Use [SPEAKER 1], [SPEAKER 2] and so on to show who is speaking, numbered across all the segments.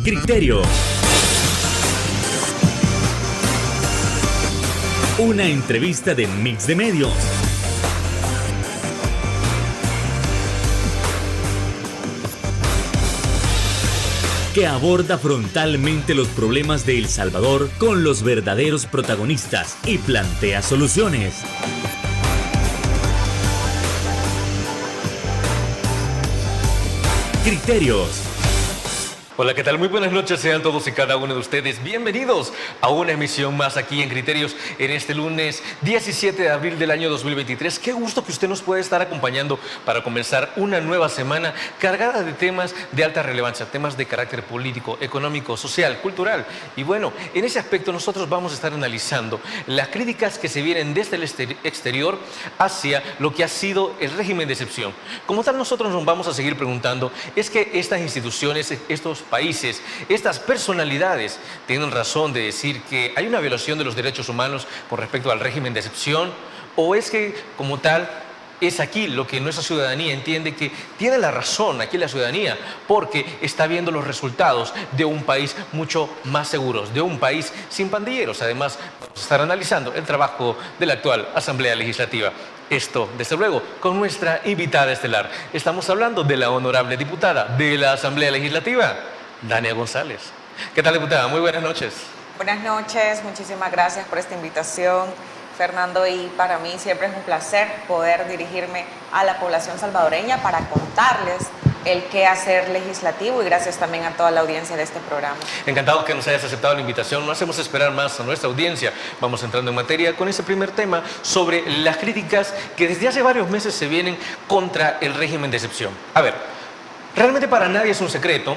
[SPEAKER 1] Criterios. Una entrevista de Mix de Medios. Que aborda frontalmente los problemas de El Salvador con los verdaderos protagonistas y plantea soluciones. Criterios.
[SPEAKER 2] Hola, ¿qué tal? Muy buenas noches, sean todos y cada uno de ustedes bienvenidos a una emisión más aquí en Criterios en este lunes 17 de abril del año 2023. Qué gusto que usted nos puede estar acompañando para comenzar una nueva semana cargada de temas de alta relevancia, temas de carácter político, económico, social, cultural. Y bueno, en ese aspecto nosotros vamos a estar analizando las críticas que se vienen desde el exterior hacia lo que ha sido el régimen de excepción. Como tal, nosotros nos vamos a seguir preguntando, ¿es que estas instituciones, estos países, estas personalidades tienen razón de decir que hay una violación de los derechos humanos con respecto al régimen de excepción? ¿O es que como tal es aquí lo que nuestra ciudadanía entiende que tiene la razón, aquí la ciudadanía, porque está viendo los resultados de un país mucho más seguro, de un país sin pandilleros? Además, vamos a estar analizando el trabajo de la actual Asamblea Legislativa. Esto, desde luego, con nuestra invitada estelar. Estamos hablando de la honorable diputada de la Asamblea Legislativa, Dania González. ¿Qué tal, diputada? Muy buenas noches.
[SPEAKER 3] Buenas noches, muchísimas gracias por esta invitación, Fernando, y para mí siempre es un placer poder dirigirme a la población salvadoreña para contarles el quehacer legislativo, y gracias también a toda la audiencia de este programa.
[SPEAKER 2] Encantado que nos hayas aceptado la invitación. No hacemos esperar más a nuestra audiencia. Vamos entrando en materia con ese primer tema sobre las críticas que desde hace varios meses se vienen contra el régimen de excepción. A ver, realmente para nadie es un secreto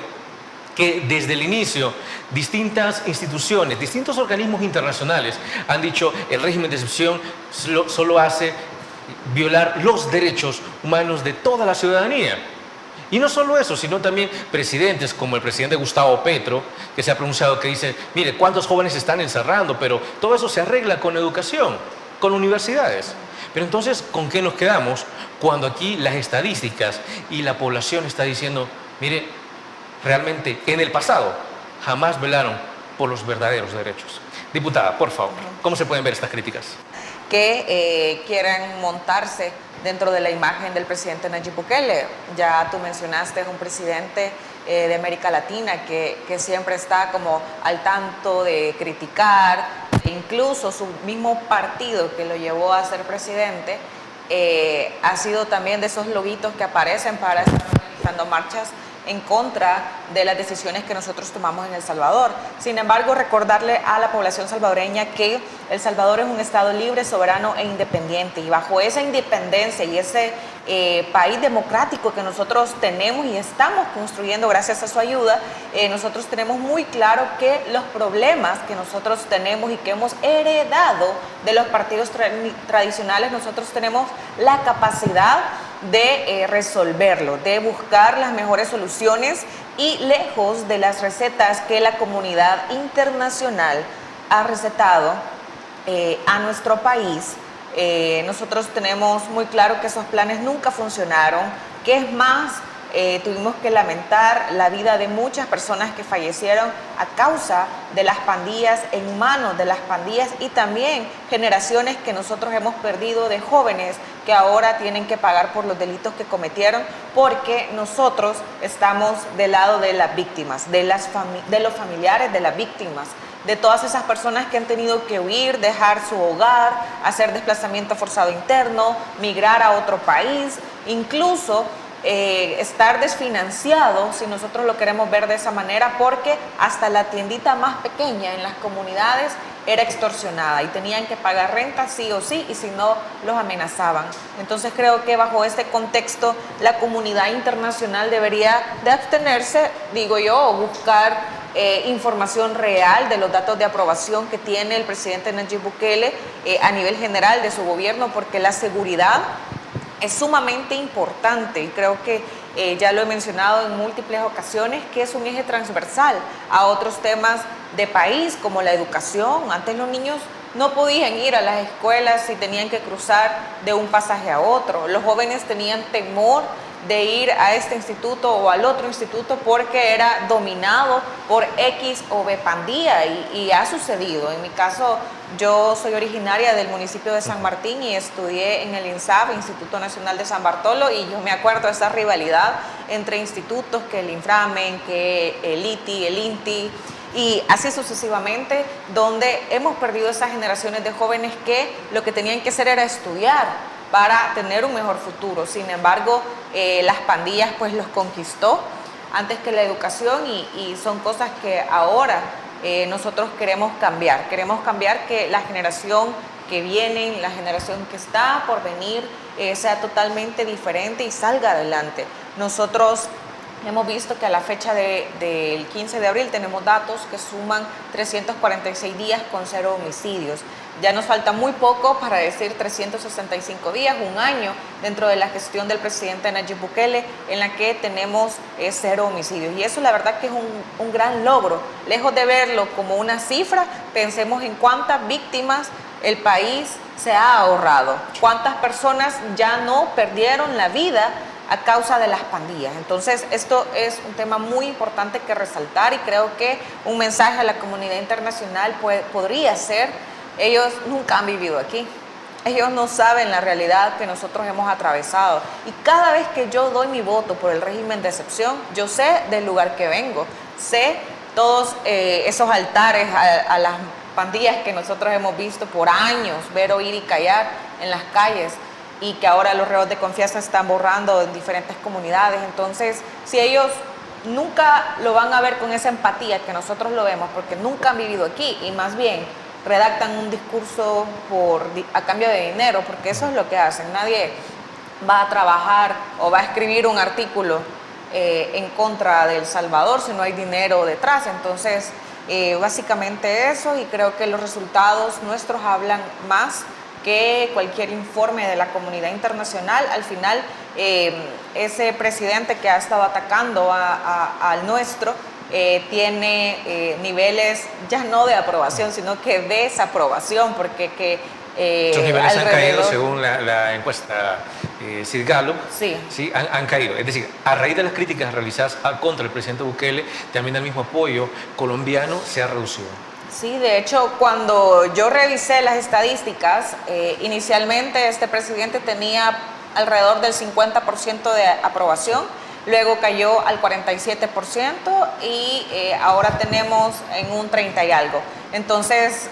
[SPEAKER 2] que desde el inicio distintas instituciones, distintos organismos internacionales han dicho el régimen de excepción solo hace violar los derechos humanos de toda la ciudadanía. Y no solo eso, sino también presidentes como el presidente Gustavo Petro, que se ha pronunciado, que dice, mire, ¿cuántos jóvenes se están encerrando? Pero todo eso se arregla con educación, con universidades. Pero entonces, ¿con qué nos quedamos cuando aquí las estadísticas y la población está diciendo, mire, realmente en el pasado jamás velaron por los verdaderos derechos? Diputada, por favor, ¿cómo se pueden ver estas críticas?
[SPEAKER 3] Que quieran montarse dentro de la imagen del presidente Nayib Bukele. Ya tú mencionaste, es un presidente de América Latina que siempre está como al tanto de criticar, incluso su mismo partido que lo llevó a ser presidente ha sido también de esos lobitos que aparecen para estar organizando marchas en contra de las decisiones que nosotros tomamos en El Salvador. Sin embargo, recordarle a la población salvadoreña que El Salvador es un estado libre, soberano e independiente, y bajo esa independencia y ese país democrático que nosotros tenemos y estamos construyendo gracias a su ayuda, nosotros tenemos muy claro que los problemas que nosotros tenemos y que hemos heredado de los partidos tradicionales, nosotros tenemos la capacidad de resolverlo, de buscar las mejores soluciones, y lejos de las recetas que la comunidad internacional ha recetado a nuestro país, nosotros tenemos muy claro que esos planes nunca funcionaron, que es más, tuvimos que lamentar la vida de muchas personas que fallecieron a causa de las pandillas, en manos de las pandillas, y también generaciones que nosotros hemos perdido de jóvenes que ahora tienen que pagar por los delitos que cometieron, porque nosotros estamos del lado de las víctimas, de los familiares de las víctimas, de todas esas personas que han tenido que huir, dejar su hogar, hacer desplazamiento forzado interno, migrar a otro país, incluso estar desfinanciado, si nosotros lo queremos ver de esa manera, porque hasta la tiendita más pequeña en las comunidades era extorsionada y tenían que pagar renta sí o sí, y si no, los amenazaban. Entonces creo que bajo este contexto la comunidad internacional debería de abstenerse, digo yo, o buscar información real de los datos de aprobación que tiene el presidente Nayib Bukele a nivel general de su gobierno, porque la seguridad es sumamente importante, y creo que ya lo he mencionado en múltiples ocasiones, que es un eje transversal a otros temas de país, como la educación. Antes los niños no podían ir a las escuelas y tenían que cruzar de un pasaje a otro. Los jóvenes tenían temor de ir a este instituto o al otro instituto porque era dominado por X o B pandilla y ha sucedido. En mi caso, yo soy originaria del municipio de San Martín y estudié en el INSAB, Instituto Nacional de San Bartolo, y yo me acuerdo de esa rivalidad entre institutos, que el Inframen, que el ITI, el INTI, y así sucesivamente, donde hemos perdido esas generaciones de jóvenes que lo que tenían que hacer era estudiar para tener un mejor futuro. Sin embargo, las pandillas pues los conquistó antes que la educación y son cosas que ahora nosotros queremos cambiar. Queremos cambiar que la generación que viene, la generación que está por venir, sea totalmente diferente y salga adelante. Nosotros hemos visto que a la fecha del 15 de abril tenemos datos que suman 346 días con 0 homicidios. Ya nos falta muy poco para decir 365 días, un año dentro de la gestión del presidente Nayib Bukele en la que tenemos 0 homicidios. Y eso la verdad que es un gran logro. Lejos de verlo como una cifra, pensemos en cuántas víctimas el país se ha ahorrado, cuántas personas ya no perdieron la vida a causa de las pandillas. Entonces, esto es un tema muy importante que resaltar y creo que un mensaje a la comunidad internacional podría ser: ellos nunca han vivido aquí, ellos no saben la realidad que nosotros hemos atravesado, y cada vez que yo doy mi voto por el régimen de excepción, yo sé del lugar que vengo, sé todos esos altares a las pandillas que nosotros hemos visto por años, ver, oír y callar en las calles, y que ahora los reos de confianza están borrando en diferentes comunidades. Entonces, si ellos nunca lo van a ver con esa empatía que nosotros lo vemos, porque nunca han vivido aquí y más bien redactan un discurso a cambio de dinero, porque eso es lo que hacen. Nadie va a trabajar o va a escribir un artículo en contra de El Salvador si no hay dinero detrás. Entonces, básicamente eso, y creo que los resultados nuestros hablan más que cualquier informe de la comunidad internacional. Al final, ese presidente que ha estado atacando al nuestro tiene niveles ya no de aprobación, sino que de desaprobación, porque
[SPEAKER 2] esos niveles han caído según la encuesta Sid Gallup.
[SPEAKER 3] Sí,
[SPEAKER 2] han caído. Es decir, a raíz de las críticas realizadas contra el presidente Bukele, también el mismo apoyo colombiano se ha reducido.
[SPEAKER 3] Sí, de hecho, cuando yo revisé las estadísticas, inicialmente este presidente tenía alrededor del 50% de aprobación, luego cayó al 47% y ahora tenemos en un 30 y algo. Entonces,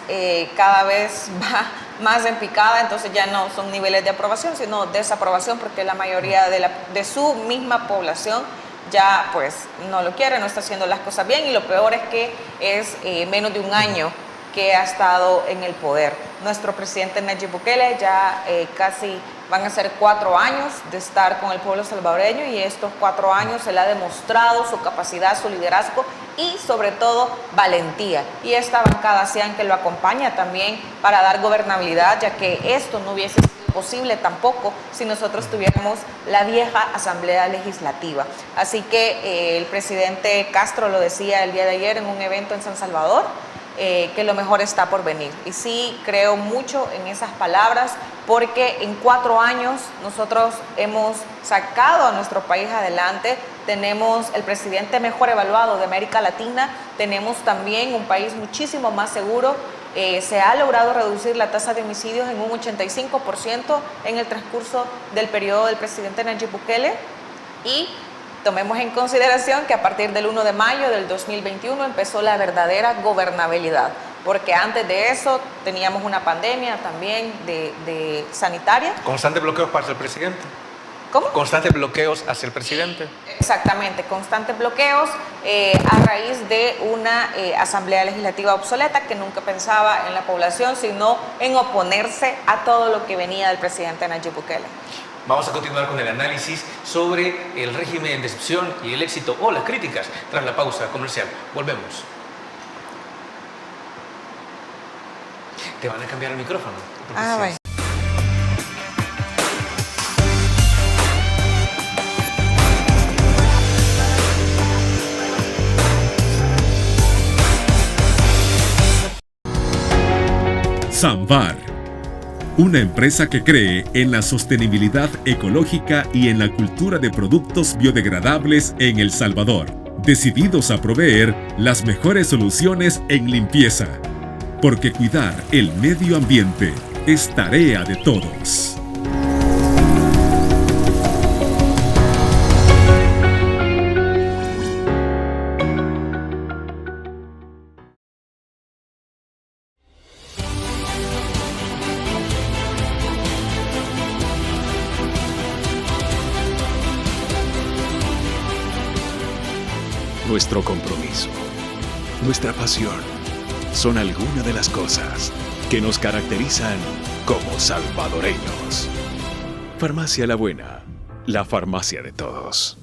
[SPEAKER 3] cada vez va más en picada, entonces ya no son niveles de aprobación, sino desaprobación, porque la mayoría de su misma población ya pues no lo quiere, no está haciendo las cosas bien, y lo peor es que es menos de un año que ha estado en el poder. Nuestro presidente Nayib Bukele ya casi van a ser 4 años de estar con el pueblo salvadoreño, y estos 4 años él ha demostrado su capacidad, su liderazgo y sobre todo valentía. Y esta bancada CIAN que lo acompaña también para dar gobernabilidad, ya que esto no hubiese sido posible tampoco si nosotros tuviéramos la vieja Asamblea Legislativa. Así que el presidente Castro lo decía el día de ayer en un evento en San Salvador, que lo mejor está por venir. Y sí creo mucho en esas palabras, porque en 4 años nosotros hemos sacado a nuestro país adelante. Tenemos el presidente mejor evaluado de América Latina, tenemos también un país muchísimo más seguro. Se ha logrado reducir la tasa de homicidios en un 85% en el transcurso del periodo del presidente Nayib Bukele, y tomemos en consideración que a partir del 1 de mayo del 2021 empezó la verdadera gobernabilidad, porque antes de eso teníamos una pandemia también de sanitaria.
[SPEAKER 2] ¿Constantes bloqueos para el presidente?
[SPEAKER 3] ¿Cómo?
[SPEAKER 2] ¿Constantes bloqueos hacia el presidente?
[SPEAKER 3] Exactamente, constantes bloqueos a raíz de una asamblea legislativa obsoleta que nunca pensaba en la población, sino en oponerse a todo lo que venía del presidente Nayib Bukele.
[SPEAKER 2] Vamos a continuar con el análisis sobre el régimen de excepción y el éxito o las críticas tras la pausa comercial. Volvemos. Te van a cambiar el micrófono.
[SPEAKER 3] Bueno.
[SPEAKER 4] Samvar, Una empresa que cree en la sostenibilidad ecológica y en la cultura de productos biodegradables en El Salvador, decididos a proveer las mejores soluciones en limpieza, porque cuidar el medio ambiente es tarea de todos.
[SPEAKER 5] Nuestro compromiso, nuestra pasión, son algunas de las cosas que nos caracterizan como salvadoreños. Farmacia La Buena, la farmacia de todos.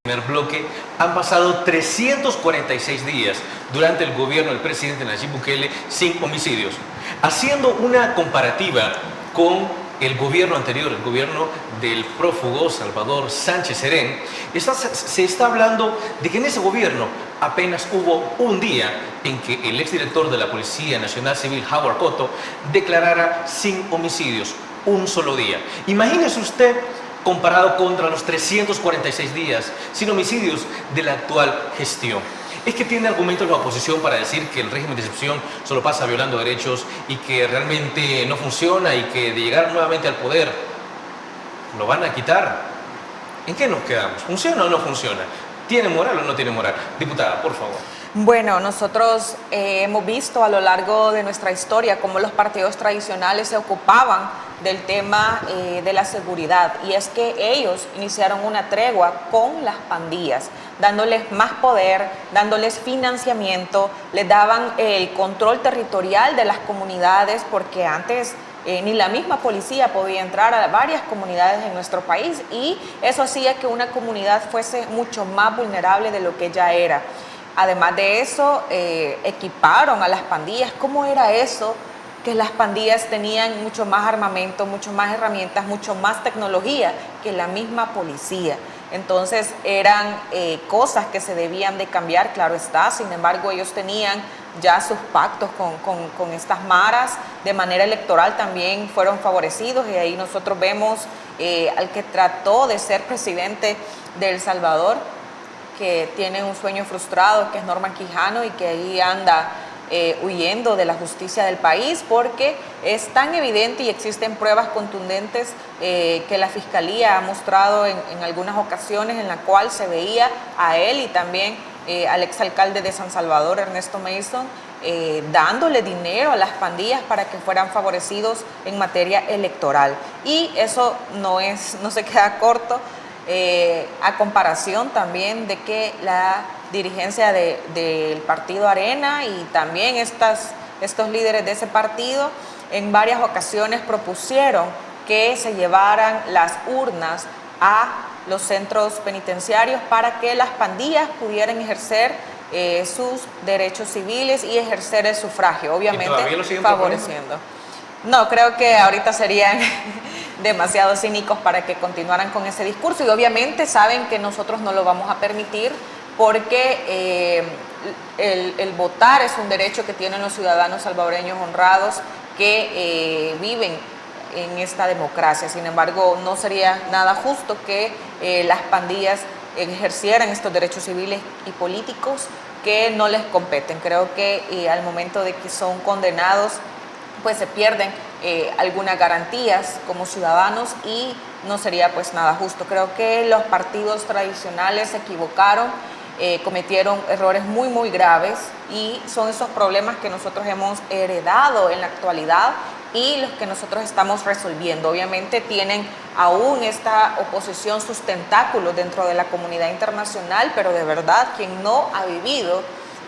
[SPEAKER 2] Primer bloque, han pasado 346 días durante el gobierno del presidente Nayib Bukele sin homicidios. Haciendo una comparativa con el gobierno anterior, el gobierno del prófugo Salvador Sánchez Serén, se está hablando de que en ese gobierno apenas hubo un día en que el exdirector de la Policía Nacional Civil, Howard Cotto, declarara sin homicidios. Un solo día. Imagínese usted comparado contra los 346 días sin homicidios de la actual gestión. Es que tiene argumentos la oposición para decir que el régimen de excepción solo pasa violando derechos y que realmente no funciona y que de llegar nuevamente al poder lo van a quitar. ¿En qué nos quedamos? ¿Funciona o no funciona? ¿Tiene moral o no tiene moral? Diputada, por favor.
[SPEAKER 3] Bueno, nosotros hemos visto a lo largo de nuestra historia cómo los partidos tradicionales se ocupaban del tema de la seguridad, y es que ellos iniciaron una tregua con las pandillas, dándoles más poder, dándoles financiamiento, les daban el control territorial de las comunidades, porque antes ni la misma policía podía entrar a varias comunidades en nuestro país, y eso hacía que una comunidad fuese mucho más vulnerable de lo que ya era. Además de eso, equiparon a las pandillas. ¿Cómo era eso? Que las pandillas tenían mucho más armamento, mucho más herramientas, mucho más tecnología que la misma policía. Entonces eran cosas que se debían de cambiar, claro está. Sin embargo, ellos tenían ya sus pactos con estas maras. De manera electoral también fueron favorecidos, y ahí nosotros vemos al que trató de ser presidente de El Salvador, que tiene un sueño frustrado, que es Norman Quijano, y que ahí anda huyendo de la justicia del país, porque es tan evidente y existen pruebas contundentes que la Fiscalía ha mostrado en algunas ocasiones, en la cual se veía a él y también al exalcalde de San Salvador, Ernesto Mason, dándole dinero a las pandillas para que fueran favorecidos en materia electoral. Y eso no se queda corto, a comparación también de que la dirigencia del partido Arena y también estos líderes de ese partido en varias ocasiones propusieron que se llevaran las urnas a los centros penitenciarios para que las pandillas pudieran ejercer sus derechos civiles y ejercer el sufragio, obviamente favoreciendo. No, creo que ahorita serían demasiado cínicos para que continuaran con ese discurso, y obviamente saben que nosotros no lo vamos a permitir, porque el votar es un derecho que tienen los ciudadanos salvadoreños honrados que viven en esta democracia. Sin embargo, no sería nada justo que las pandillas ejercieran estos derechos civiles y políticos que no les competen. Creo que al momento de que son condenados, pues se pierden algunas garantías como ciudadanos, y no sería pues nada justo. Creo que los partidos tradicionales se equivocaron, cometieron errores muy muy graves, y son esos problemas que nosotros hemos heredado en la actualidad y los que nosotros estamos resolviendo. Obviamente tienen aún esta oposición sus tentáculos dentro de la comunidad internacional, pero de verdad, quien no ha vivido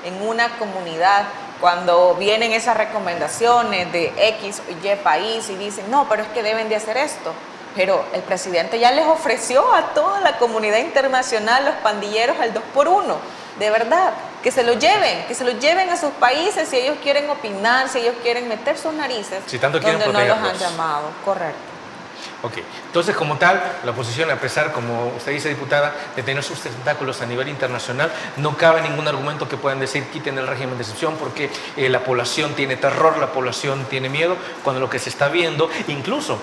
[SPEAKER 3] en una comunidad cuando vienen esas recomendaciones de X o Y país y dicen, no, pero es que deben de hacer esto, pero el presidente ya les ofreció a toda la comunidad internacional, los pandilleros, al 2x1, de verdad, que se lo lleven a sus países si ellos quieren opinar, si ellos quieren meter sus narices,
[SPEAKER 2] si tanto quieren
[SPEAKER 3] donde no los han
[SPEAKER 2] protegerlos.
[SPEAKER 3] llamado, correcto.
[SPEAKER 2] Ok, entonces como tal, la oposición, a pesar, como usted dice, diputada, de tener sus tentáculos a nivel internacional, no cabe ningún argumento que puedan decir quiten el régimen de excepción porque la población tiene terror, la población tiene miedo, cuando lo que se está viendo, incluso,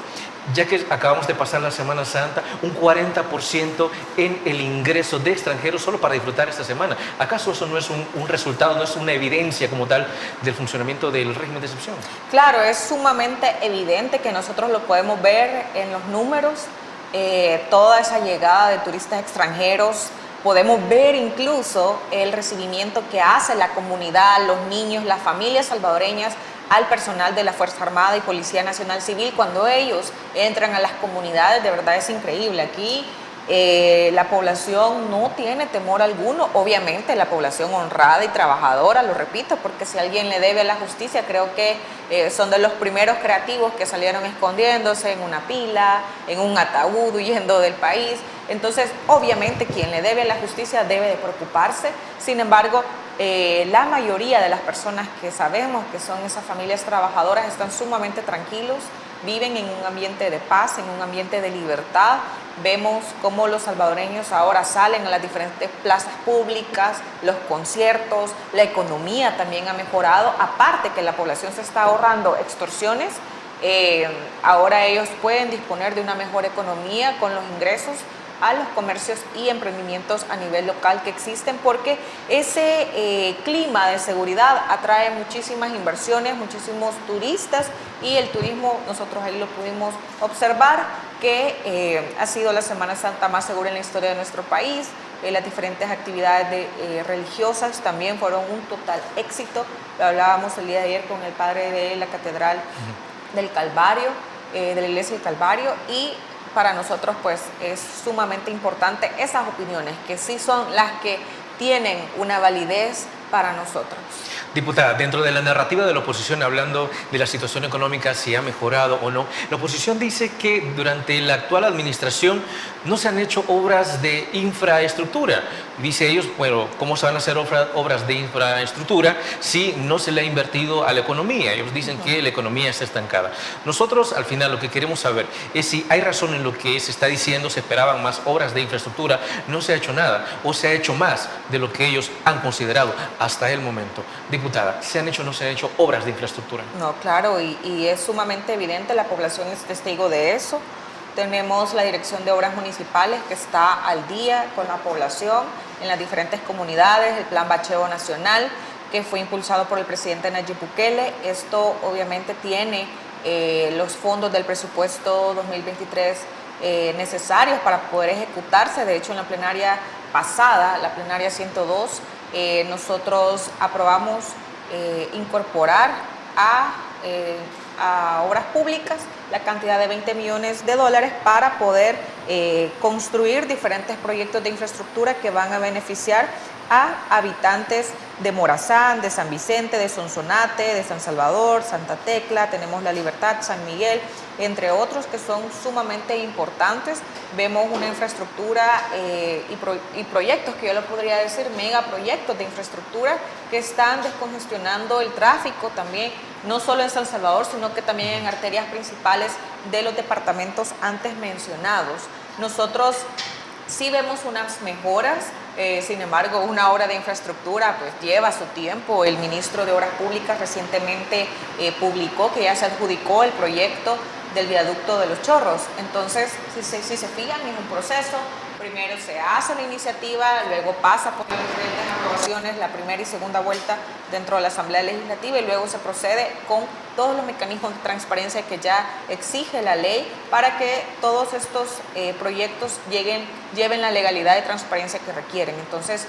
[SPEAKER 2] ya que acabamos de pasar la Semana Santa, un 40% en el ingreso de extranjeros solo para disfrutar esta semana. ¿Acaso eso no es un resultado, no es una evidencia como tal del funcionamiento del régimen de excepción?
[SPEAKER 3] Claro, es sumamente evidente que nosotros lo podemos ver en los números, toda esa llegada de turistas extranjeros. Podemos ver incluso el recibimiento que hace la comunidad, los niños, las familias salvadoreñas al personal de la Fuerza Armada y Policía Nacional Civil cuando ellos entran a las comunidades. De verdad es increíble. Aquí la población no tiene temor alguno, obviamente la población honrada y trabajadora, lo repito, porque si alguien le debe a la justicia, creo que son de los primeros creativos que salieron escondiéndose en una pila, en un ataúd, huyendo del país. Entonces, obviamente quien le debe a la justicia debe de preocuparse. Sin embargo, la mayoría de las personas que sabemos que son esas familias trabajadoras están sumamente tranquilos, viven en un ambiente de paz, en un ambiente de libertad. Vemos cómo los salvadoreños ahora salen a las diferentes plazas públicas, los conciertos, la economía también ha mejorado, aparte que la población se está ahorrando extorsiones. Ahora ellos pueden disponer de una mejor economía con los ingresos a los comercios y emprendimientos a nivel local que existen, porque ese clima de seguridad atrae muchísimas inversiones, muchísimos turistas, y el turismo, nosotros ahí lo pudimos observar, que ha sido la Semana Santa más segura en la historia de nuestro país. Las diferentes actividades religiosas también fueron un total éxito. Lo hablábamos el día de ayer con el padre de la Catedral del Calvario, de la Iglesia del Calvario, y para nosotros pues es sumamente importante esas opiniones, que sí son las que tienen una validez para nosotros.
[SPEAKER 2] Diputada, dentro de la narrativa de la oposición, hablando de la situación económica, si ha mejorado o no, la oposición dice que durante la actual administración no se han hecho obras de infraestructura. Dice ellos, bueno, ¿cómo se van a hacer obras de infraestructura si no se le ha invertido a la economía? Ellos dicen que la economía está estancada. Nosotros, al final, lo que queremos saber es si hay razón en lo que se está diciendo, se esperaban más obras de infraestructura, no se ha hecho nada, o se ha hecho más de lo que ellos han considerado hasta el momento. Diputada, ¿se han hecho o no se han hecho obras de infraestructura?
[SPEAKER 3] No, claro, y es sumamente evidente, la población es testigo de eso. Tenemos la Dirección de Obras Municipales que está al día con la población en las diferentes comunidades, el Plan Bacheo Nacional que fue impulsado por el presidente Nayib Bukele. Esto obviamente tiene los fondos del presupuesto 2023 necesarios para poder ejecutarse. De hecho, en la plenaria pasada, la plenaria 102, nosotros aprobamos incorporar a obras públicas la cantidad de $20 millones para poder construir diferentes proyectos de infraestructura que van a beneficiar a habitantes de Morazán, de San Vicente, de Sonsonate, de San Salvador, Santa Tecla, tenemos La Libertad, San Miguel, entre otros que son sumamente importantes. Vemos una infraestructura y proyectos que yo lo podría decir, megaproyectos de infraestructura que están descongestionando el tráfico también, no solo en San Salvador, sino que también en arterias principales de los departamentos antes mencionados. Nosotros sí vemos unas mejoras, sin embargo, una obra de infraestructura pues lleva su tiempo. El ministro de Obras Públicas recientemente publicó que ya se adjudicó el proyecto del viaducto de Los Chorros. Entonces, si se fijan, es un proceso. Primero se hace la iniciativa, luego pasa por las diferentes aprobaciones, la primera y segunda vuelta dentro de la Asamblea Legislativa, y luego se procede con todos los mecanismos de transparencia que ya exige la ley para que todos estos proyectos lleven la legalidad y transparencia que requieren. Entonces,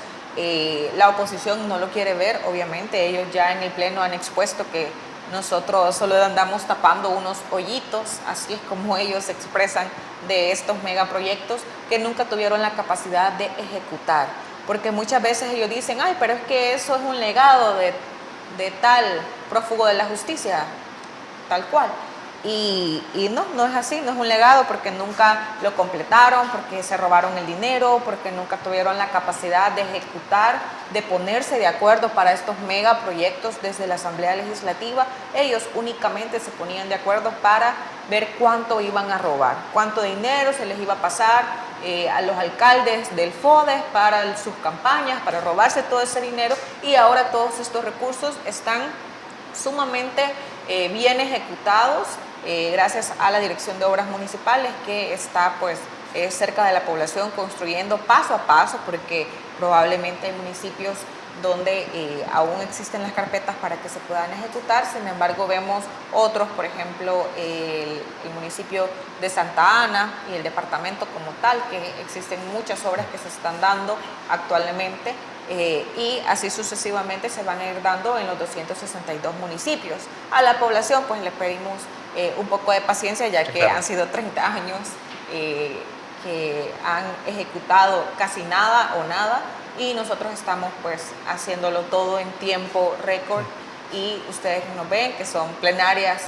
[SPEAKER 3] la oposición no lo quiere ver, obviamente. Ellos ya en el Pleno han expuesto que nosotros solo andamos tapando unos hoyitos, así es como ellos se expresan de estos megaproyectos que nunca tuvieron la capacidad de ejecutar. Porque muchas veces ellos dicen, ay, pero es que eso es un legado de tal prófugo de la justicia, tal cual. Y no es así, no es un legado porque nunca lo completaron, porque se robaron el dinero, porque nunca tuvieron la capacidad de ejecutar, de ponerse de acuerdo para estos megaproyectos desde la Asamblea Legislativa. Ellos únicamente se ponían de acuerdo para ver cuánto iban a robar, cuánto dinero se les iba a pasar a los alcaldes del FODES para sus campañas, para robarse todo ese dinero, y ahora todos estos recursos están sumamente bien ejecutados gracias a la Dirección de Obras Municipales, que está pues cerca de la población construyendo paso a paso, porque probablemente hay municipios donde aún existen las carpetas para que se puedan ejecutar. Sin embargo, vemos otros, por ejemplo, el municipio de Santa Ana y el departamento como tal, que existen muchas obras que se están dando actualmente, y así sucesivamente se van a ir dando en los 262 municipios. A la población pues le pedimos un poco de paciencia, ya que han sido 30 años que han ejecutado casi nada o nada, y nosotros estamos pues haciéndolo todo en tiempo récord, y ustedes nos ven que son plenarias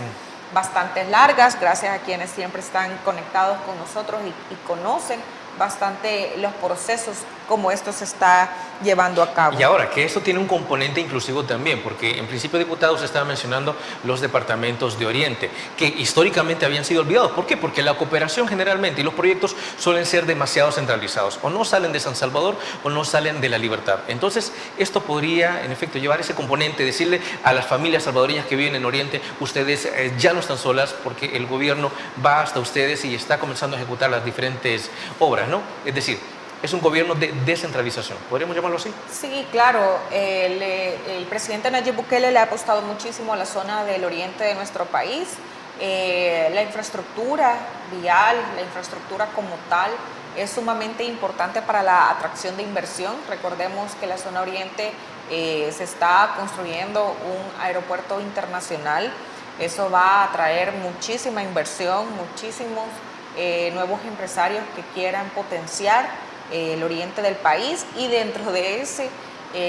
[SPEAKER 3] bastante largas, gracias a quienes siempre están conectados con nosotros y conocen bastante los procesos como esto se está llevando a cabo.
[SPEAKER 2] Y ahora, que esto tiene un componente inclusivo también, porque en principio, diputados, estaba mencionando los departamentos de Oriente, que históricamente habían sido olvidados. ¿Por qué? Porque la cooperación generalmente y los proyectos suelen ser demasiado centralizados, o no salen de San Salvador o no salen de La Libertad. Entonces, esto podría, en efecto, llevar ese componente, decirle a las familias salvadoreñas que viven en Oriente, ustedes ya no están solas, porque el gobierno va hasta ustedes y está comenzando a ejecutar las diferentes obras, ¿no? Es decir, es un gobierno de descentralización, ¿podríamos llamarlo así?
[SPEAKER 3] Sí, claro. El presidente Nayib Bukele le ha apostado muchísimo a la zona del oriente de nuestro país. La infraestructura vial, la infraestructura como tal, es sumamente importante para la atracción de inversión. Recordemos que la zona oriente se está construyendo un aeropuerto internacional. Eso va a atraer muchísima inversión, muchísimos nuevos empresarios que quieran potenciar el oriente del país, y dentro de ese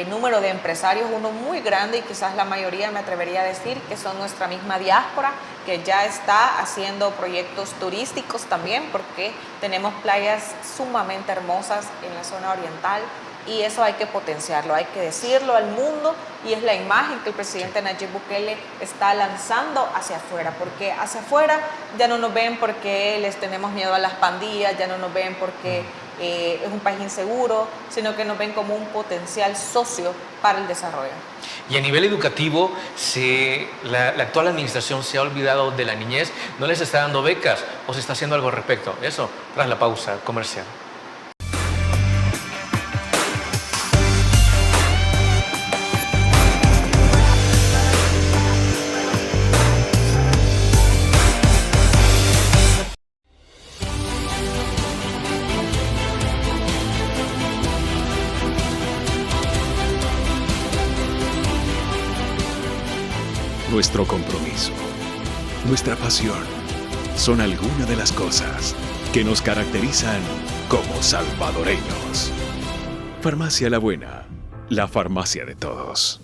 [SPEAKER 3] número de empresarios, uno muy grande, y quizás la mayoría, me atrevería a decir, que son nuestra misma diáspora, que ya está haciendo proyectos turísticos también, porque tenemos playas sumamente hermosas en la zona oriental, y eso hay que potenciarlo, hay que decirlo al mundo, y es la imagen que el presidente Nayib Bukele está lanzando hacia afuera, porque hacia afuera ya no nos ven porque les tenemos miedo a las pandillas, ya no nos ven porque es un país inseguro, sino que nos ven como un potencial socio para el desarrollo.
[SPEAKER 2] Y a nivel educativo, la actual administración se ha olvidado de la niñez, no les está dando becas, o se está haciendo algo al respecto. Eso tras la pausa comercial.
[SPEAKER 5] Nuestro compromiso, nuestra pasión, son algunas de las cosas que nos caracterizan como salvadoreños. Farmacia La Buena, la farmacia de todos.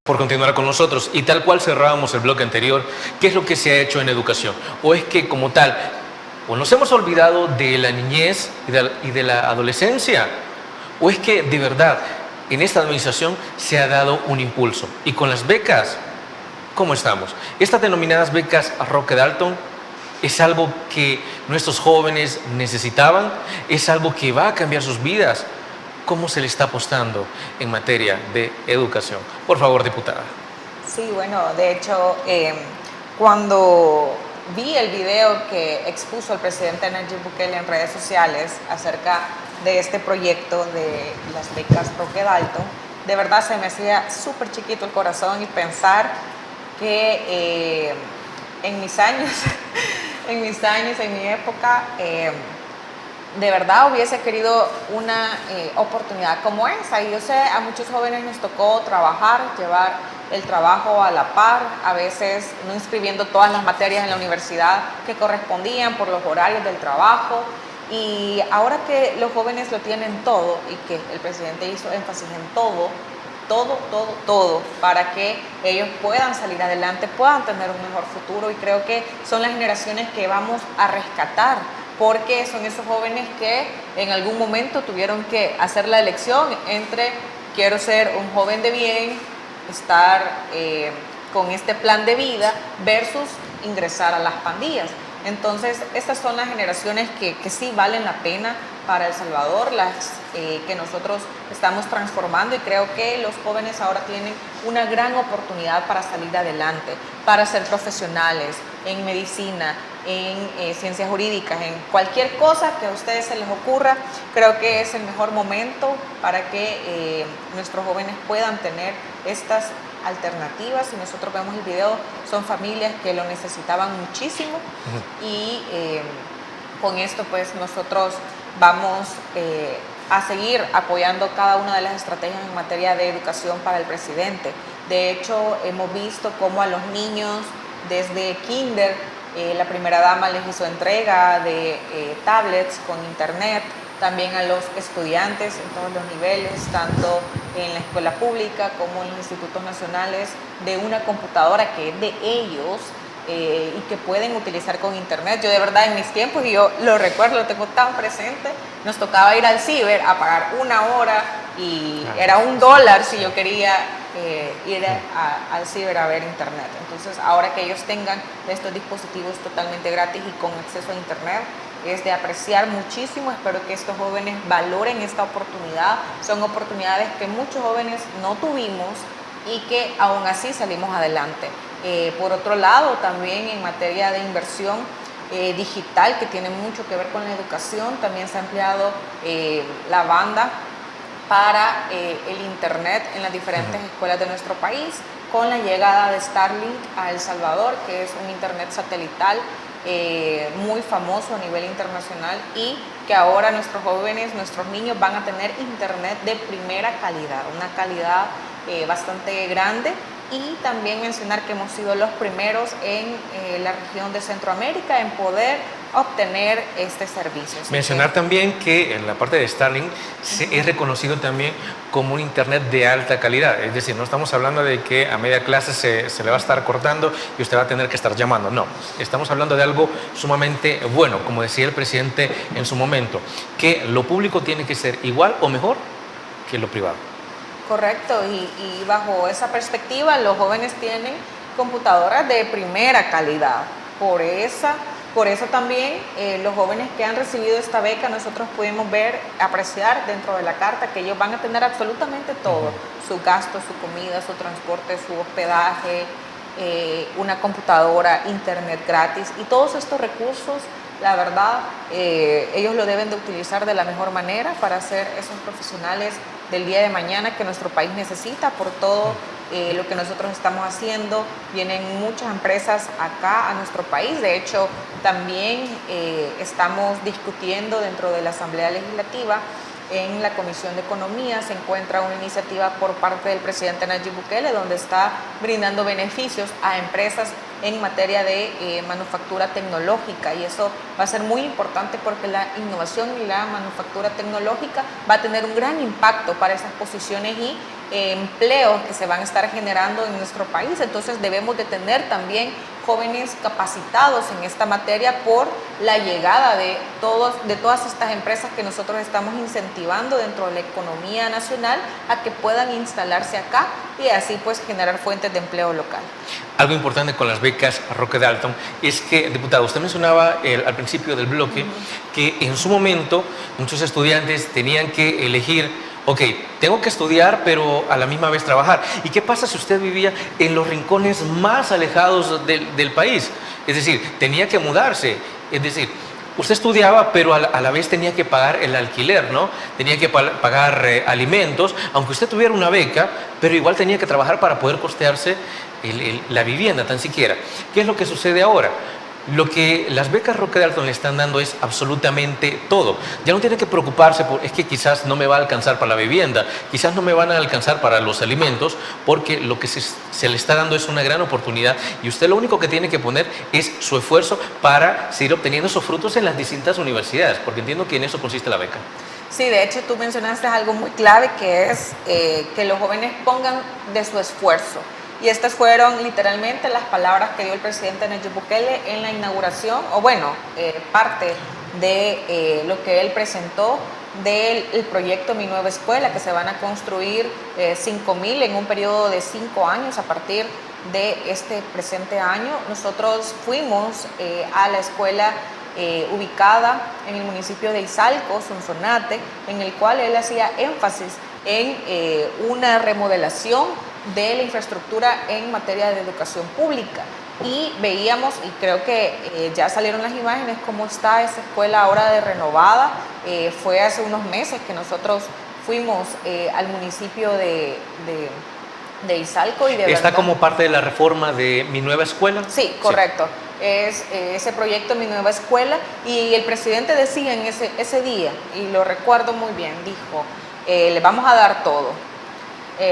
[SPEAKER 2] Por continuar con nosotros, y tal cual cerrábamos el bloque anterior, ¿qué es lo que se ha hecho en educación? ¿O es que como tal, o nos hemos olvidado de la niñez y de la adolescencia? ¿O es que de verdad en esta administración se ha dado un impulso? Y con las becas, ¿cómo estamos? Estas denominadas becas a Roque Dalton, ¿es algo que nuestros jóvenes necesitaban? ¿Es algo que va a cambiar sus vidas? ¿Cómo se le está apostando en materia de educación? Por favor, diputada.
[SPEAKER 3] Sí, bueno, de hecho, cuando vi el video que expuso el presidente Nayib Bukele en redes sociales acerca de este proyecto de las becas Roque Dalton, de verdad se me hacía súper chiquito el corazón, y pensar que en mis años, en mi época, de verdad hubiese querido una oportunidad como esa. Y yo sé, a muchos jóvenes nos tocó trabajar, llevar el trabajo a la par, a veces no inscribiendo todas las materias en la universidad que correspondían por los horarios del trabajo. Y ahora que los jóvenes lo tienen todo y que el presidente hizo énfasis en todo, para que ellos puedan salir adelante, puedan tener un mejor futuro, y creo que son las generaciones que vamos a rescatar, porque son esos jóvenes que en algún momento tuvieron que hacer la elección entre quiero ser un joven de bien, estar con este plan de vida versus ingresar a las pandillas. Entonces, estas son las generaciones que sí valen la pena para El Salvador, las que nosotros estamos transformando, y creo que los jóvenes ahora tienen una gran oportunidad para salir adelante, para ser profesionales en medicina, en ciencias jurídicas, en cualquier cosa que a ustedes se les ocurra. Creo que es el mejor momento para que nuestros jóvenes puedan tener estas alternativas. Si nosotros vemos el video, son familias que lo necesitaban muchísimo, y con esto pues nosotros vamos a seguir apoyando cada una de las estrategias en materia de educación para el presidente. De hecho, hemos visto cómo a los niños desde kinder, la primera dama les hizo entrega de tablets con internet, también a los estudiantes en todos los niveles, tanto en la escuela pública como en los institutos nacionales, de una computadora que es de ellos y que pueden utilizar con internet. Yo de verdad en mis tiempos, y yo lo recuerdo, lo tengo tan presente, nos tocaba ir al ciber a pagar 1 hora y era $1 si yo quería ir al ciber a ver internet. Entonces ahora que ellos tengan estos dispositivos totalmente gratis y con acceso a internet, es de apreciar muchísimo. Espero que estos jóvenes valoren esta oportunidad. Son oportunidades que muchos jóvenes no tuvimos y que aún así salimos adelante. Por otro lado, también en materia de inversión digital, que tiene mucho que ver con la educación, también se ha ampliado la banda para el internet en las diferentes escuelas de nuestro país, con la llegada de Starlink a El Salvador, que es un internet satelital muy famoso a nivel internacional, y que ahora nuestros jóvenes, nuestros niños van a tener internet de primera calidad, una calidad bastante grande. Y también mencionar que hemos sido los primeros en la región de Centroamérica en poder obtener este servicio.
[SPEAKER 2] Mencionar también que en la parte de Starlink es reconocido también como un internet de alta calidad. Es decir, no estamos hablando de que a media clase se le va a estar cortando y usted va a tener que estar llamando. No, estamos hablando de algo sumamente bueno, como decía el presidente en su momento, que lo público tiene que ser igual o mejor que lo privado.
[SPEAKER 3] Correcto, y bajo esa perspectiva los jóvenes tienen computadoras de primera calidad. Por eso también los jóvenes que han recibido esta beca, nosotros pudimos apreciar dentro de la carta que ellos van a tener absolutamente todo, su gasto, su comida, su transporte, su hospedaje, una computadora, internet gratis, y todos estos recursos, la verdad, ellos lo deben de utilizar de la mejor manera para ser esos profesionales del día de mañana que nuestro país necesita. Por todo lo que nosotros estamos haciendo, vienen muchas empresas acá a nuestro país. De hecho, también estamos discutiendo dentro de la Asamblea Legislativa, en la Comisión de Economía se encuentra una iniciativa por parte del presidente Nayib Bukele, donde está brindando beneficios a empresas en materia de manufactura tecnológica, y eso va a ser muy importante porque la innovación y la manufactura tecnológica va a tener un gran impacto para esas posiciones y empleos que se van a estar generando en nuestro país. Entonces debemos de tener también jóvenes capacitados en esta materia por la llegada de todas estas empresas que nosotros estamos incentivando dentro de la economía nacional a que puedan instalarse acá y así pues generar fuentes de empleo local.
[SPEAKER 2] Algo importante con las becas Roque Dalton es que, diputado, usted mencionaba al principio del bloque que en su momento muchos estudiantes tenían que elegir: ok, tengo que estudiar, pero a la misma vez trabajar. ¿Y qué pasa si usted vivía en los rincones más alejados del país? Es decir, tenía que mudarse. Es decir, usted estudiaba, pero a la vez tenía que pagar el alquiler, ¿no? Tenía que pagar alimentos, aunque usted tuviera una beca, pero igual tenía que trabajar para poder costearse la vivienda, tan siquiera. ¿Qué es lo que sucede ahora? Lo que las becas Roque Dalton le están dando es absolutamente todo. Ya no tiene que preocuparse por, es que quizás no me va a alcanzar para la vivienda, quizás no me van a alcanzar para los alimentos, porque lo que se le está dando es una gran oportunidad y usted lo único que tiene que poner es su esfuerzo para seguir obteniendo esos frutos en las distintas universidades, porque entiendo que en eso consiste la beca.
[SPEAKER 3] Sí, de hecho tú mencionaste algo muy clave que es que los jóvenes pongan de su esfuerzo. Y estas fueron literalmente las palabras que dio el presidente Nayib Bukele en la inauguración, o bueno, parte de lo que él presentó del proyecto Mi Nueva Escuela, que se van a construir 5.000 en un periodo de 5 años a partir de este presente año. Nosotros fuimos a la escuela ubicada en el municipio de Izalco, Sonsonate, en el cual él hacía énfasis en una remodelación de la infraestructura en materia de educación pública. Y veíamos, y creo que ya salieron las imágenes, cómo está esa escuela ahora de renovada. Fue hace unos meses que nosotros fuimos al municipio de Izalco y de
[SPEAKER 2] ¿Está
[SPEAKER 3] verdad,
[SPEAKER 2] como parte de la reforma de Mi Nueva Escuela?
[SPEAKER 3] Sí, correcto. Sí. Es ese proyecto Mi Nueva Escuela, y el presidente decía en ese día, y lo recuerdo muy bien, dijo, le vamos a dar todo.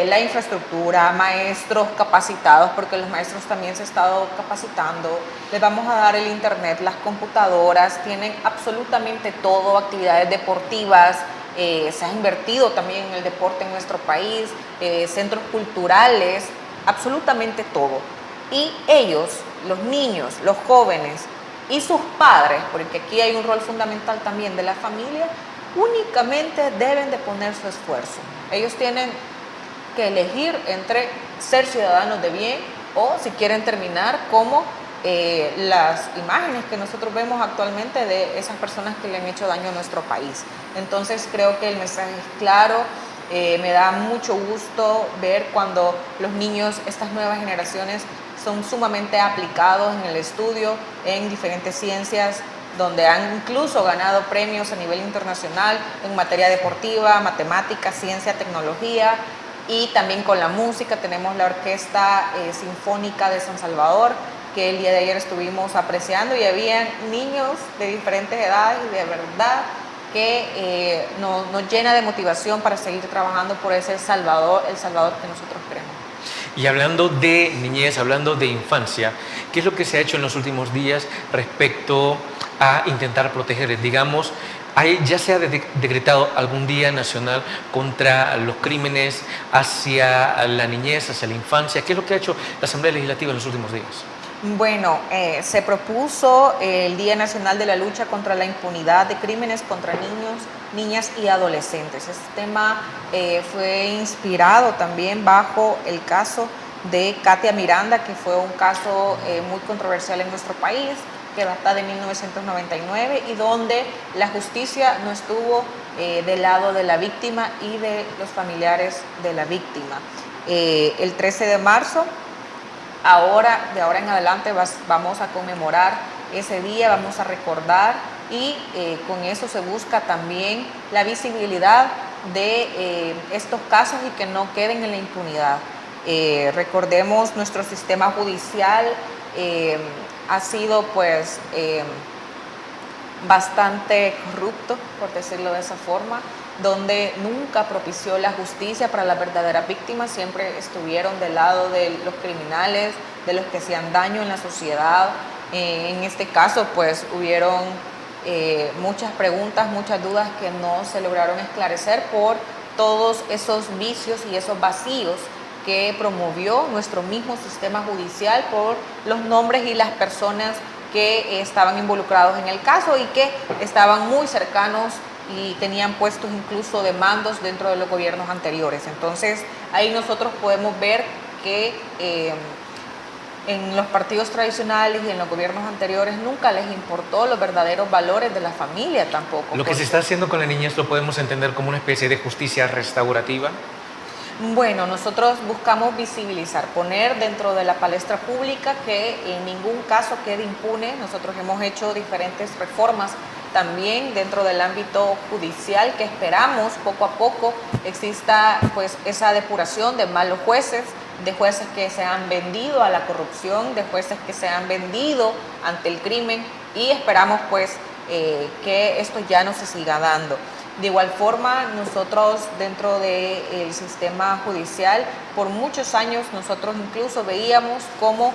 [SPEAKER 3] La infraestructura, maestros capacitados, porque los maestros también se han estado capacitando, les vamos a dar el internet, las computadoras, tienen absolutamente todo, actividades deportivas, se ha invertido también en el deporte en nuestro país, centros culturales, absolutamente todo. Y ellos, los niños, los jóvenes y sus padres, porque aquí hay un rol fundamental también de la familia, únicamente deben de poner su esfuerzo. Ellos tienen que elegir entre ser ciudadanos de bien o si quieren terminar como las imágenes que nosotros vemos actualmente de esas personas que le han hecho daño a nuestro país. Entonces creo que el mensaje es claro. Me da mucho gusto ver cuando los niños, estas nuevas generaciones, son sumamente aplicados en el estudio, en diferentes ciencias, donde han incluso ganado premios a nivel internacional en materia deportiva, matemática, ciencia, tecnología. Y también con la música tenemos la Orquesta Sinfónica de San Salvador, que el día de ayer estuvimos apreciando, y había niños de diferentes edades y de verdad que nos llena de motivación para seguir trabajando por ese Salvador, el Salvador que nosotros queremos.
[SPEAKER 2] Y hablando de niñez, hablando de infancia, ¿qué es lo que se ha hecho en los últimos días respecto a intentar proteger, digamos, ya se ha decretado algún día nacional contra los crímenes hacia la niñez, hacia la infancia? ¿Qué es lo que ha hecho la Asamblea Legislativa en los últimos días?
[SPEAKER 3] Bueno, se propuso el Día Nacional de la Lucha contra la Impunidad de Crímenes contra Niños, Niñas y Adolescentes. Este tema fue inspirado también bajo el caso de Katia Miranda, que fue un caso muy controversial en nuestro país, que data de 1999 y donde la justicia no estuvo del lado de la víctima y de los familiares de la víctima. El 13 de marzo, de ahora en adelante vamos a conmemorar ese día, vamos a recordar y con eso se busca también la visibilidad de estos casos y que no queden en la impunidad. Recordemos, nuestro sistema judicial ha sido pues bastante corrupto, por decirlo de esa forma, donde nunca propició la justicia para las verdaderas víctimas, siempre estuvieron del lado de los criminales, de los que hacían daño en la sociedad. En este caso pues hubieron muchas preguntas, muchas dudas que no se lograron esclarecer por todos esos vicios y esos vacíos que promovió nuestro mismo sistema judicial por los nombres y las personas que estaban involucrados en el caso y que estaban muy cercanos y tenían puestos incluso de mandos dentro de los gobiernos anteriores. Entonces ahí nosotros podemos ver que en los partidos tradicionales y en los gobiernos anteriores nunca les importó los verdaderos valores de la familia tampoco.
[SPEAKER 2] Lo que se está haciendo con la niñez lo podemos entender como una especie de justicia restaurativa.
[SPEAKER 3] Bueno, nosotros buscamos visibilizar, poner dentro de la palestra pública que en ningún caso quede impune. Nosotros hemos hecho diferentes reformas también dentro del ámbito judicial que esperamos poco a poco exista pues esa depuración de malos jueces, de jueces que se han vendido a la corrupción, de jueces que se han vendido ante el crimen, y esperamos pues que esto ya no se siga dando. De igual forma, nosotros dentro del sistema judicial, por muchos años nosotros incluso veíamos cómo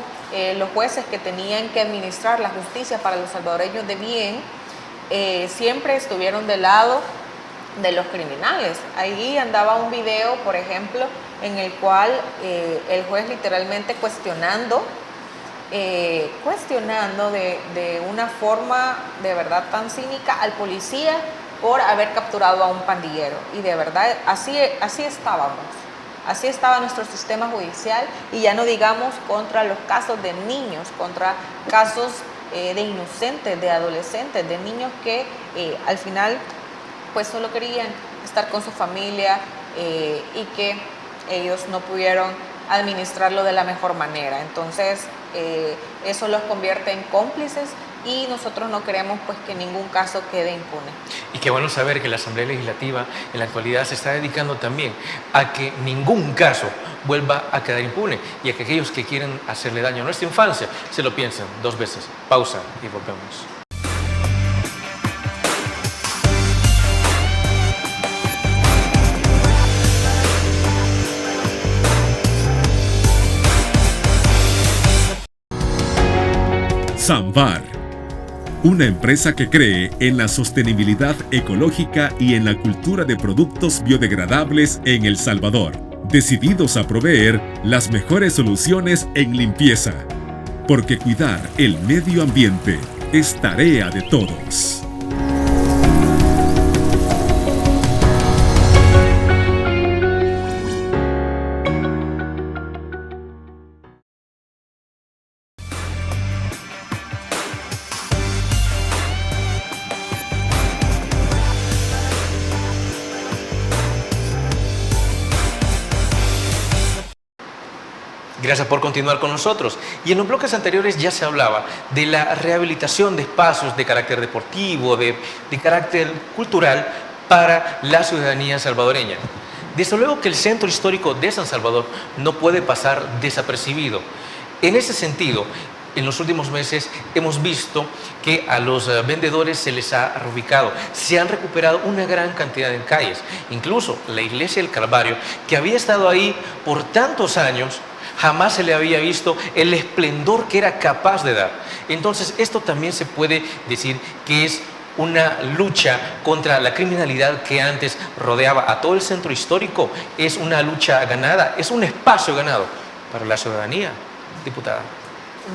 [SPEAKER 3] los jueces que tenían que administrar la justicia para los salvadoreños de bien, siempre estuvieron del lado de los criminales. Ahí andaba un video, por ejemplo, en el cual el juez literalmente cuestionando de una forma de verdad tan cínica al policía por haber capturado a un pandillero. Y de verdad, así estábamos. Así estaba nuestro sistema judicial, y ya no digamos contra los casos de niños, contra casos de inocentes, de adolescentes, de niños que al final pues solo querían estar con su familia y que ellos no pudieron administrarlo de la mejor manera. Entonces eso los convierte en cómplices, y nosotros no queremos pues que ningún caso quede impune.
[SPEAKER 2] Y qué bueno saber que la Asamblea Legislativa en la actualidad se está dedicando también a que ningún caso vuelva a quedar impune, y a que aquellos que quieren hacerle daño a nuestra infancia se lo piensen dos veces. Pausa y volvemos.
[SPEAKER 4] Samvar, una empresa que cree en la sostenibilidad ecológica y en la cultura de productos biodegradables en El Salvador, decididos a proveer las mejores soluciones en limpieza, porque cuidar el medio ambiente es tarea de todos.
[SPEAKER 2] Gracias por continuar con nosotros. Y en los bloques anteriores ya se hablaba de la rehabilitación de espacios de carácter deportivo, de carácter cultural para la ciudadanía salvadoreña. Desde luego que el centro histórico de San Salvador no puede pasar desapercibido. En ese sentido, en los últimos meses hemos visto que a los vendedores se les ha reubicado, se han recuperado una gran cantidad de calles. Incluso la iglesia del Calvario, que había estado ahí por tantos años, jamás se le había visto el esplendor que era capaz de dar. Entonces, esto también se puede decir que es una lucha contra la criminalidad que antes rodeaba a todo el centro histórico. Es una lucha ganada, es un espacio ganado para la ciudadanía, diputada.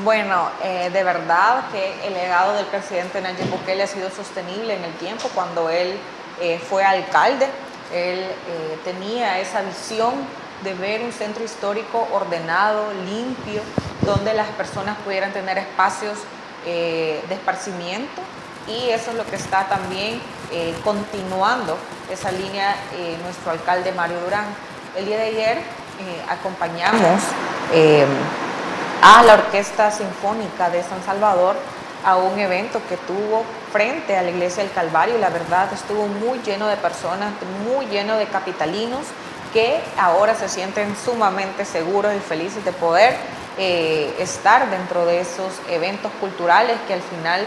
[SPEAKER 3] Bueno, de verdad que el legado del presidente Nayib Bukele ha sido sostenible en el tiempo. Cuando él fue alcalde, él tenía esa visión de ver un centro histórico ordenado, limpio, donde las personas pudieran tener espacios de esparcimiento, y eso es lo que está también continuando esa línea nuestro alcalde Mario Durán. El día de ayer acompañamos a la Orquesta Sinfónica de San Salvador a un evento que tuvo frente a la Iglesia del Calvario, y la verdad estuvo muy lleno de personas, muy lleno de capitalinos que ahora se sienten sumamente seguros y felices de poder estar dentro de esos eventos culturales que al final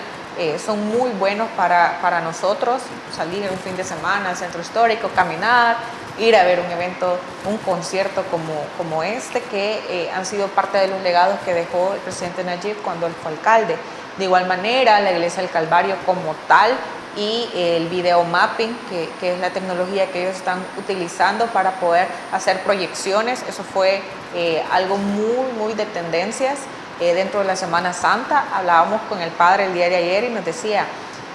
[SPEAKER 3] son muy buenos para nosotros. Salir un fin de semana al centro histórico, caminar, ir a ver un evento, un concierto como este, que han sido parte de los legados que dejó el presidente Nayib cuando él fue alcalde. De igual manera, la Iglesia del Calvario como tal, y el video mapping, que es la tecnología que ellos están utilizando para poder hacer proyecciones. Eso fue algo muy de tendencias dentro de la Semana Santa. Hablábamos con el padre el día de ayer y nos decía,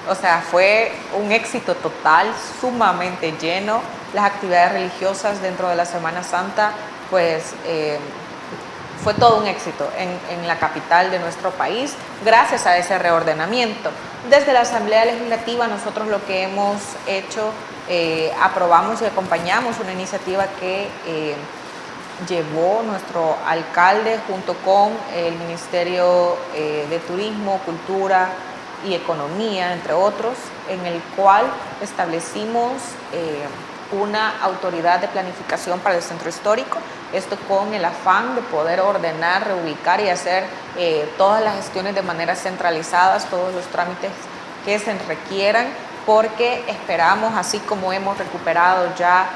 [SPEAKER 3] o sea, fue un éxito total, sumamente lleno. Las actividades religiosas dentro de la Semana Santa, pues fue todo un éxito en la capital de nuestro país, gracias a ese reordenamiento. Desde la Asamblea Legislativa nosotros lo que hemos hecho, aprobamos y acompañamos una iniciativa que llevó nuestro alcalde junto con el Ministerio de Turismo, Cultura y Economía, entre otros, en el cual establecimos una autoridad de planificación para el centro histórico, esto con el afán de poder ordenar, reubicar y hacer todas las gestiones de manera centralizadas, todos los trámites que se requieran, porque esperamos, así como hemos recuperado ya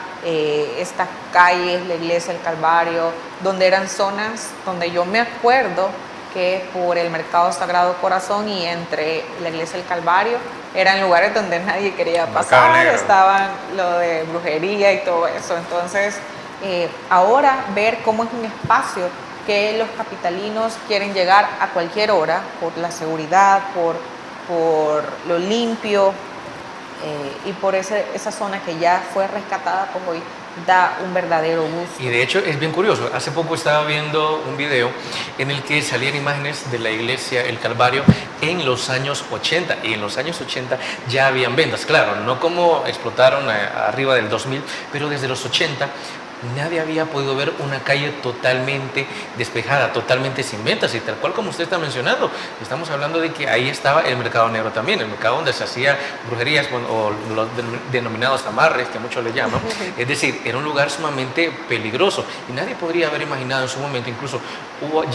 [SPEAKER 3] estas calles, la Iglesia del Calvario, donde eran zonas donde yo me acuerdo que por el Mercado Sagrado Corazón y entre la Iglesia del Calvario eran lugares donde nadie quería pasar, estaban lo de brujería y todo eso. Entonces, ahora ver cómo es un espacio que los capitalinos quieren llegar a cualquier hora por la seguridad, por lo limpio y por esa zona que ya fue rescatada, pues hoy da un verdadero gusto.
[SPEAKER 2] Y de hecho es bien curioso, hace poco estaba viendo un video en el que salían imágenes de la iglesia El Calvario en los años 80, y en los años 80 ya habían ventas, claro, no como explotaron arriba del 2000, pero desde los 80 nadie había podido ver una calle totalmente despejada, totalmente sin ventas, y tal cual como usted está mencionando, estamos hablando de que ahí estaba el mercado negro también, el mercado donde se hacía brujerías o los denominados amarres, que muchos le llaman, es decir, era un lugar sumamente peligroso, y nadie podría haber imaginado en su momento, incluso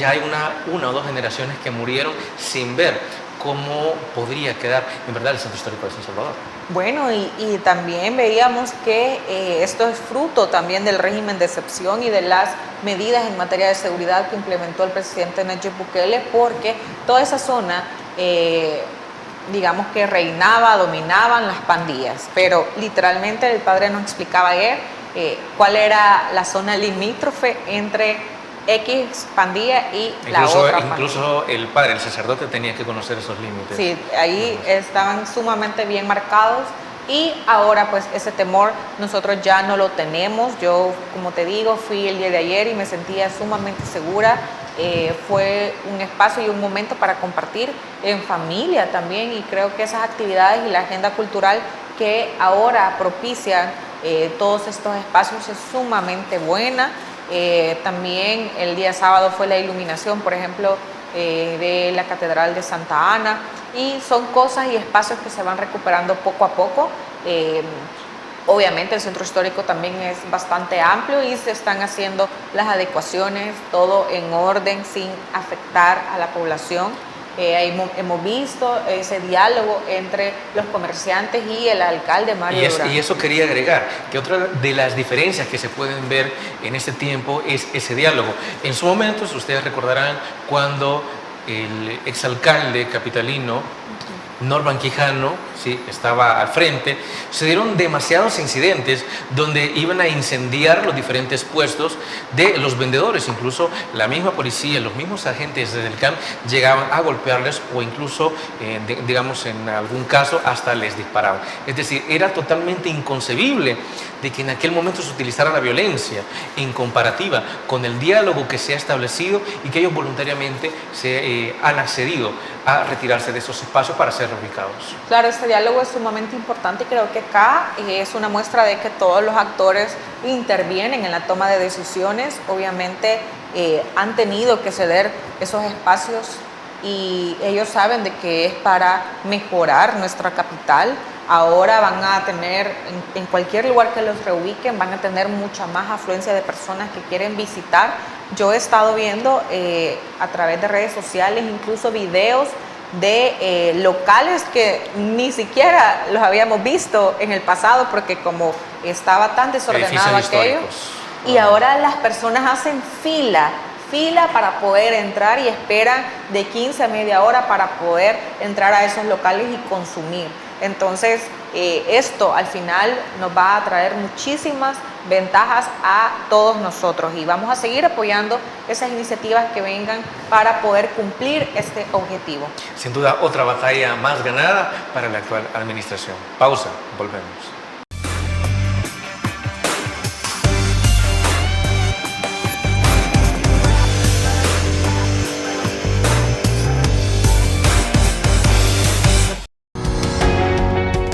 [SPEAKER 2] hay una o dos generaciones que murieron sin ver cómo podría quedar en verdad el centro histórico de San Salvador.
[SPEAKER 3] Bueno, y también veíamos que esto es fruto también del régimen de excepción y de las medidas en materia de seguridad que implementó el presidente Nayib Bukele, porque toda esa zona, digamos que dominaban las pandillas, pero literalmente el padre nos explicaba ayer cuál era la zona limítrofe entre X pandilla y la otra pandilla.
[SPEAKER 2] Incluso el padre, el sacerdote, tenía que conocer esos límites.
[SPEAKER 3] Sí, ahí estaban sumamente bien marcados, y ahora pues ese temor nosotros ya no lo tenemos. Yo, como te digo, fui el día de ayer y me sentía sumamente segura. Fue un espacio y un momento para compartir en familia también, y creo que esas actividades y la agenda cultural que ahora propician todos estos espacios es sumamente buena. También el día sábado fue la iluminación, por ejemplo, de la Catedral de Santa Ana, y son cosas y espacios que se van recuperando poco a poco. Obviamente el centro histórico también es bastante amplio y se están haciendo las adecuaciones, todo en orden, sin afectar a la población. Hemos visto ese diálogo entre los comerciantes y el alcalde Mario Durán.
[SPEAKER 2] Y eso quería agregar, que otra de las diferencias que se pueden ver en este tiempo es ese diálogo. En su momento, si ustedes recordarán, cuando el exalcalde capitalino Norman Quijano, sí, estaba al frente, se dieron demasiados incidentes donde iban a incendiar los diferentes puestos de los vendedores. Incluso la misma policía, los mismos agentes del CAM llegaban a golpearles, o incluso, digamos, en algún caso hasta les disparaban. Es decir, era totalmente inconcebible de que en aquel momento se utilizara la violencia en comparativa con el diálogo que se ha establecido, y que ellos voluntariamente se han accedido a retirarse de esos espacios para ser reubicados.
[SPEAKER 3] Claro, este diálogo es sumamente importante, y creo que acá es una muestra de que todos los actores intervienen en la toma de decisiones. Obviamente han tenido que ceder esos espacios, y ellos saben de que es para mejorar nuestra capital. Ahora van a tener, en cualquier lugar que los reubiquen, van a tener mucha más afluencia de personas que quieren visitar. Yo he estado viendo a través de redes sociales, incluso videos de locales que ni siquiera los habíamos visto en el pasado, porque como estaba tan desordenado aquello, y ahora las personas hacen fila para poder entrar, y esperan de 15 a media hora para poder entrar a esos locales y consumir. Entonces, esto al final nos va a traer muchísimas ventajas a todos nosotros, y vamos a seguir apoyando esas iniciativas que vengan para poder cumplir este objetivo.
[SPEAKER 2] Sin duda, otra batalla más ganada para la actual administración. Pausa, volvemos.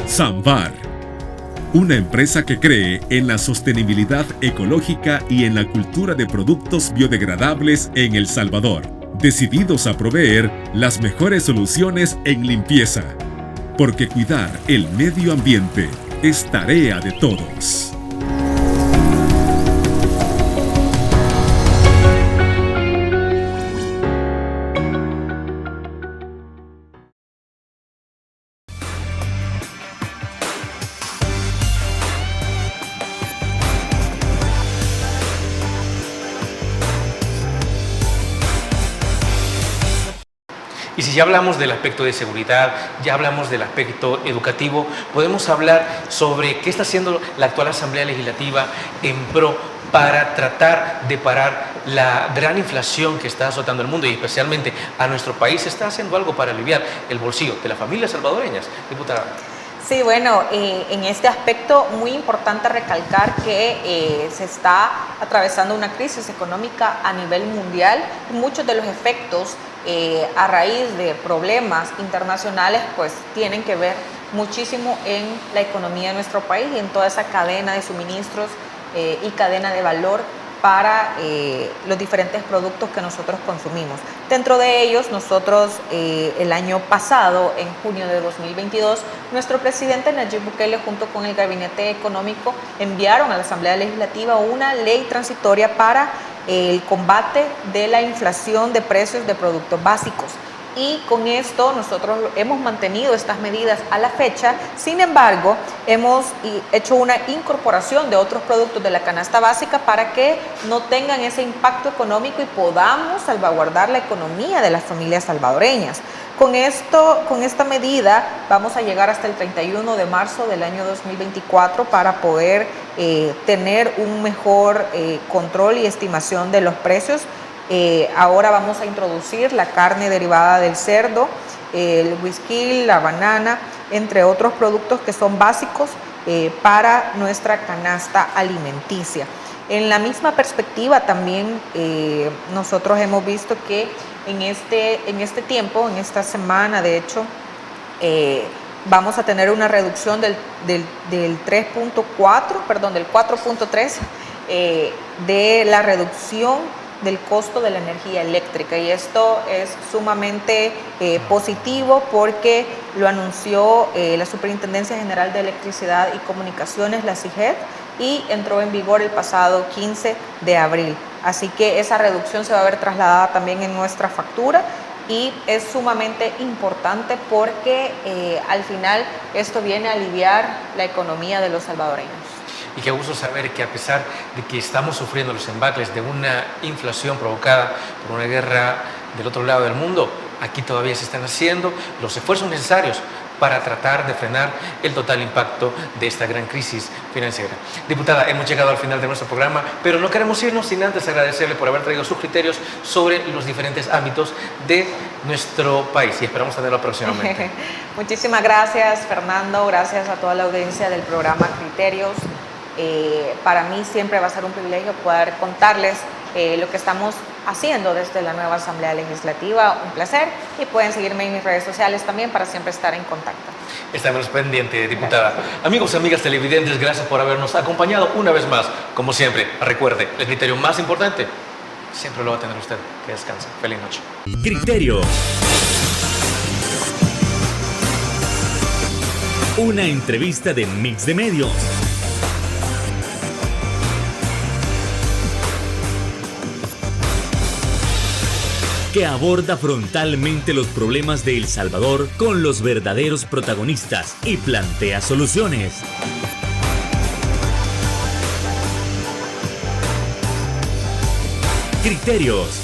[SPEAKER 4] Samvar, una empresa que cree en la sostenibilidad ecológica y en la cultura de productos biodegradables en El Salvador, decididos a proveer las mejores soluciones en limpieza, porque cuidar el medio ambiente es tarea de todos.
[SPEAKER 2] Y si ya hablamos del aspecto de seguridad, ya hablamos del aspecto educativo, podemos hablar sobre qué está haciendo la actual Asamblea Legislativa en pro para tratar de parar la gran inflación que está azotando el mundo y especialmente a nuestro país. ¿Está haciendo algo para aliviar el bolsillo de las familias salvadoreñas, diputada?
[SPEAKER 3] Sí, bueno, en este aspecto muy importante recalcar que se está atravesando una crisis económica a nivel mundial. Muchos de los efectos a raíz de problemas internacionales pues tienen que ver muchísimo en la economía de nuestro país y en toda esa cadena de suministros y cadena de valor para los diferentes productos que nosotros consumimos. Dentro de ellos, nosotros el año pasado, en junio de 2022, nuestro presidente Nayib Bukele junto con el Gabinete Económico enviaron a la Asamblea Legislativa una ley transitoria para el combate de la inflación de precios de productos básicos. Y con esto nosotros hemos mantenido estas medidas a la fecha. Sin embargo, hemos hecho una incorporación de otros productos de la canasta básica para que no tengan ese impacto económico y podamos salvaguardar la economía de las familias salvadoreñas. Con esta medida vamos a llegar hasta el 31 de marzo del año 2024 para poder tener un mejor control y estimación de los precios. Ahora vamos a introducir la carne derivada del cerdo, el whisky, la banana, entre otros productos que son básicos para nuestra canasta alimenticia. En la misma perspectiva también nosotros hemos visto que en este tiempo, en esta semana de hecho, vamos a tener una reducción del 4.3 de la reducción del costo de la energía eléctrica, y esto es sumamente positivo porque lo anunció la Superintendencia General de Electricidad y Comunicaciones, la SIGED, y entró en vigor el pasado 15 de abril. Así que esa reducción se va a ver trasladada también en nuestra factura y es sumamente importante porque al final esto viene a aliviar la economía de los salvadoreños.
[SPEAKER 2] Y qué gusto saber que a pesar de que estamos sufriendo los embates de una inflación provocada por una guerra del otro lado del mundo, aquí todavía se están haciendo los esfuerzos necesarios para tratar de frenar el total impacto de esta gran crisis financiera. Diputada, hemos llegado al final de nuestro programa, pero no queremos irnos sin antes agradecerle por haber traído sus criterios sobre los diferentes ámbitos de nuestro país y esperamos tenerlo próximamente.
[SPEAKER 3] Muchísimas gracias, Fernando, gracias a toda la audiencia del programa Criterios. Para mí siempre va a ser un privilegio poder contarles lo que estamos haciendo desde la nueva Asamblea Legislativa. Un placer, y pueden seguirme en mis redes sociales también para siempre estar en contacto.
[SPEAKER 2] Estamos pendientes, diputada. Gracias. Amigos y amigas televidentes, gracias por habernos acompañado una vez más. Como siempre, recuerde, el criterio más importante siempre lo va a tener usted. Que descanse. Feliz noche.
[SPEAKER 1] Criterio. Una entrevista de Mix de Medios. Que aborda frontalmente los problemas de El Salvador con los verdaderos protagonistas y plantea soluciones. Criterios.